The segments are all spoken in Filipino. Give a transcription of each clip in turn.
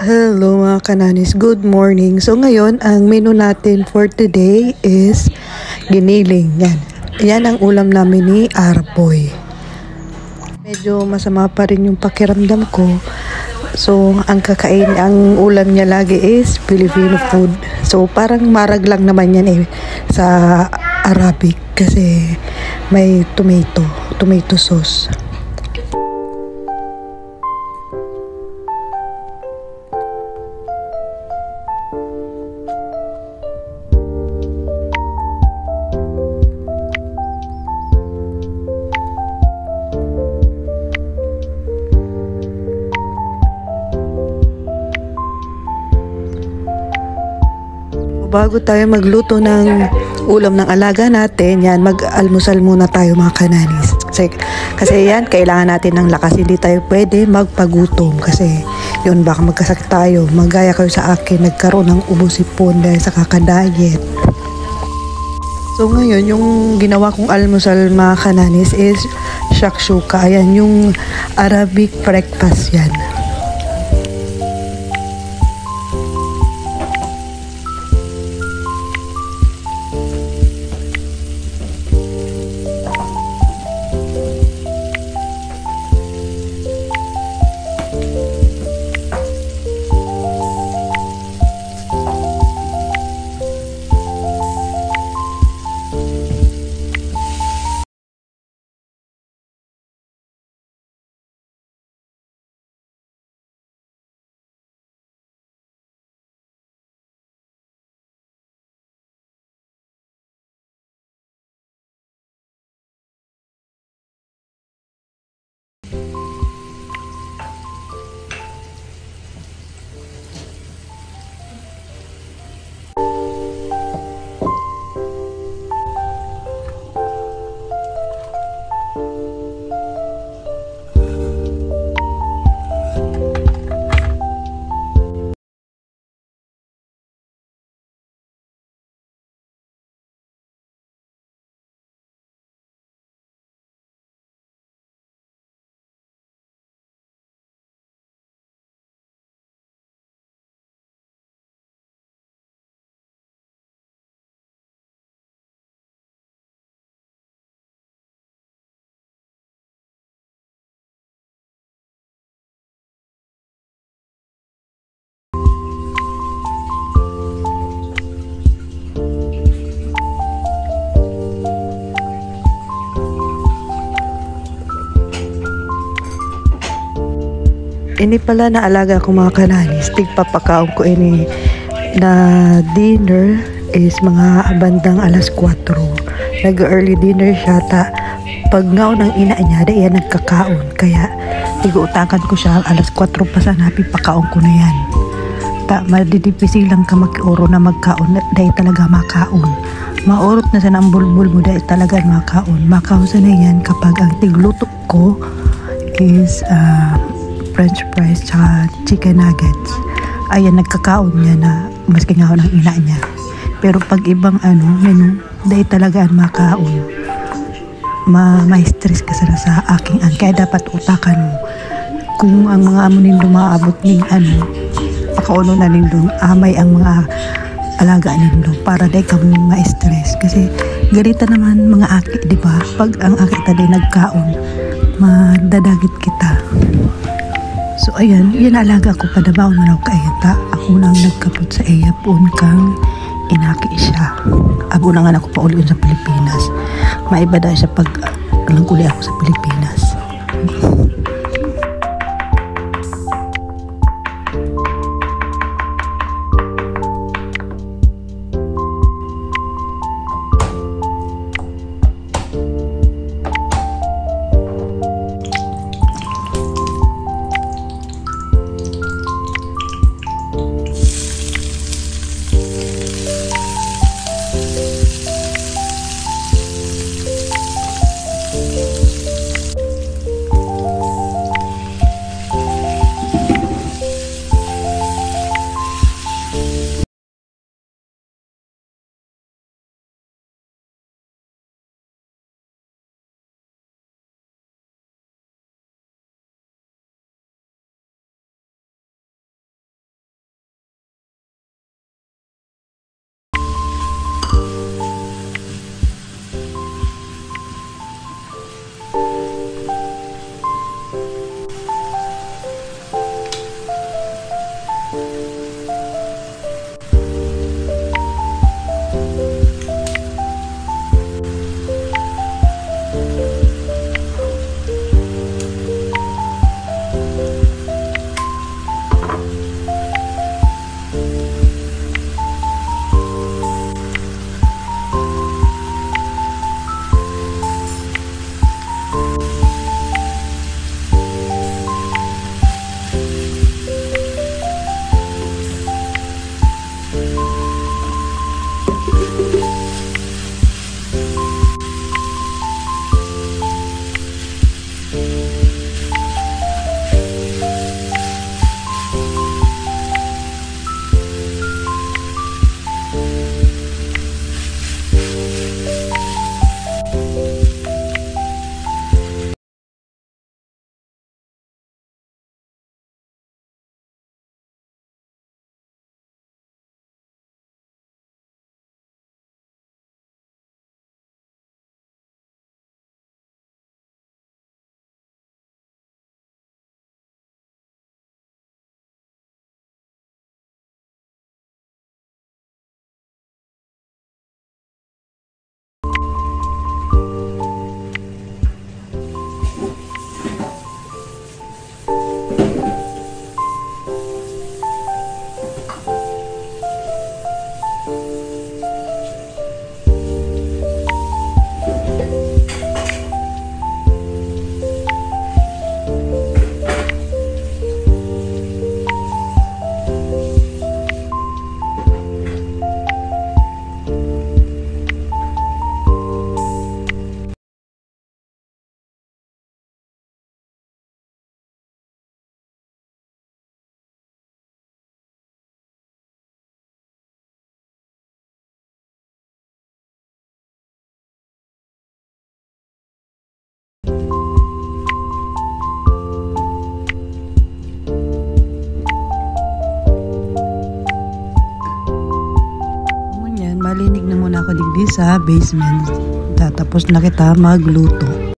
Hello mga kananis, good morning. So ngayon, ang menu natin for today is giniling. Yan ang ulam namin ni Arboy. Medyo masama pa rin yung pakiramdam ko. So ang ulam niya lagi is Filipino food. So parang marag lang naman yan sa Arabic kasi may tomato sauce. Bago tayo magluto ng ulam ng alaga natin, mag-almusal muna tayo mga kananis. Kasi kailangan natin ng lakas. Hindi tayo pwede magpagutom kasi yun, baka magkasakit tayo. Magaya kayo sa akin, nagkaroon ng ubo-sipon dahil sa kakadayet. So ngayon, yung ginawa kong almusal mga kananis is shakshuka. Ayan, yung Arabic breakfast yan. Ini pala na alaga ko mga kananis, tigpapakaon ko ini na dinner is mga bandang alas 4. Nag-early dinner siya, pag ngaw ng ina niya, dahil yan nagkakaon. Kaya iguutakan ko siya, alas 4 pa sana, pipakaon ko na yan. Madidipisi lang ka mag-oro na magkaon, dahil talaga makaon. Maorot na sana ang bulbul mo, dahil talaga makaon. Makaon sana yan kapag ang tiglutok ko is French fries tsaka chicken nuggets. Ayan, nagkakaon niya na maski nga ng ina niya. Pero pag ibang menu, dahil talaga makaon. Ma-stress ka sana sa aking kaya dapat utakan mo. Kung ang mga amo nindo maabot ning pakauno na nindo, amay ang mga alaga nindo para dahil ka ma-stress. Kasi ganito naman mga aki, di ba? Pag ang aki taday nagkaon, madadagit kita. So ayan, yan alaga ko padabaw na kaayata. Ako nang nagkapot sa pun kang inaki siya. Abo na nga ako pa ulion sa Pilipinas. Maiba dahil siya pag langkuli ako sa Pilipinas. Malinig na muna ako digdi sa basement. Tapos na kita magluto.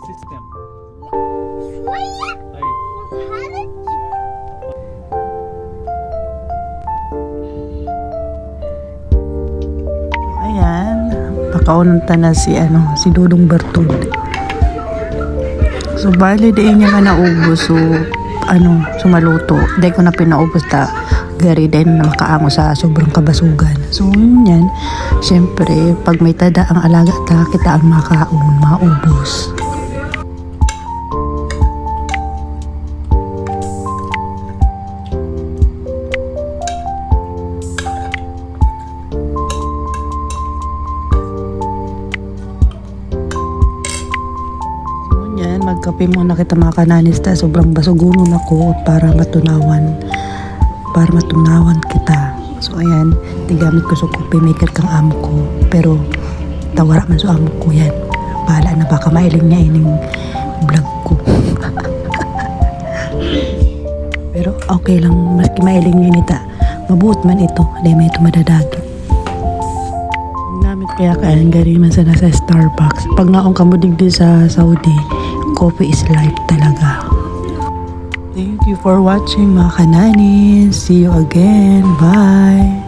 System. Ayan, pakaunanta na si Dudong Bertud. So bali di niya nga naubos, so sumaluto. Dahil ko na pinaubos ta gari din na makaamo sa sobrang kabasugan. So yan, syempre pag may tada ang alaga ta, kita ang maubos. Magkape muna kita mga kananista, sobrang basugunon ako para matunawan kita. So ayan, tigamit ko sa coffee maker kang amo ko, pero tawara man sa amo ko yan, bahala na, baka mailing niya ining vlog ko. Pero okay lang, maski mailing niya nita, mabuot man ito, dahil may ito madadagi. Namit kaya kayan gari man sa nasa Starbucks. Pag naong kamudig din sa Saudi, coffee is life talaga. Thank you for watching mga kananis. See you again. Bye!